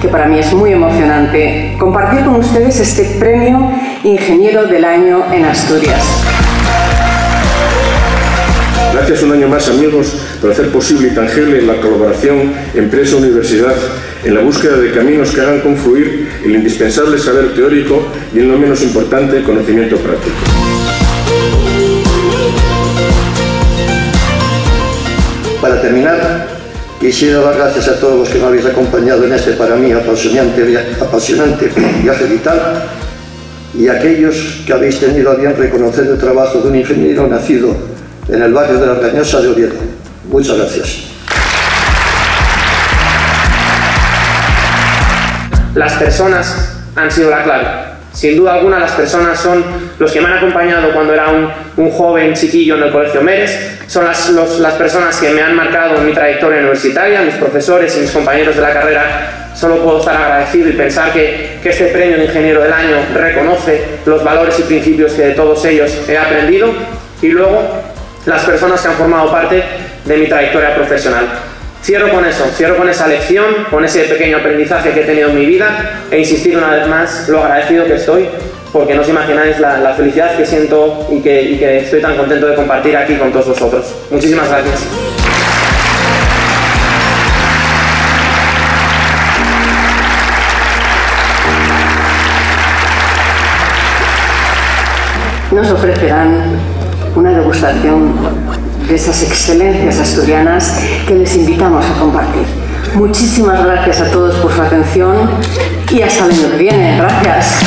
que para mí es muy emocionante compartir con ustedes este premio Ingeniero del Año en Asturias. Gracias un año más, amigos, por hacer posible y tangible la colaboración empresa-universidad en la búsqueda de caminos que hagan confluir el indispensable saber teórico y, en lo menos importante, el conocimiento práctico. Para terminar, quisiera dar gracias a todos los que me habéis acompañado en este, para mí, apasionante viaje vital, y a aquellos que habéis tenido a bien reconocer el trabajo de un ingeniero nacido en el barrio de la Argañosa de Oviedo. Muchas gracias. Las personas han sido la clave. Sin duda alguna, las personas son los que me han acompañado cuando era un joven chiquillo en el Colegio Meres, son las personas que me han marcado en mi trayectoria universitaria, mis profesores y mis compañeros de la carrera. Solo puedo estar agradecido y pensar que este premio de Ingeniero del Año reconoce los valores y principios que de todos ellos he aprendido, y luego las personas que han formado parte de mi trayectoria profesional. Cierro con eso, cierro con esa lección, con ese pequeño aprendizaje que he tenido en mi vida, e insistir una vez más lo agradecido que estoy, porque no os imagináis la felicidad que siento y que estoy tan contento de compartir aquí con todos vosotros. Muchísimas gracias. Nos ofrecerán una degustación de esas excelencias asturianas que les invitamos a compartir. Muchísimas gracias a todos por su atención y hasta el año que viene. Gracias.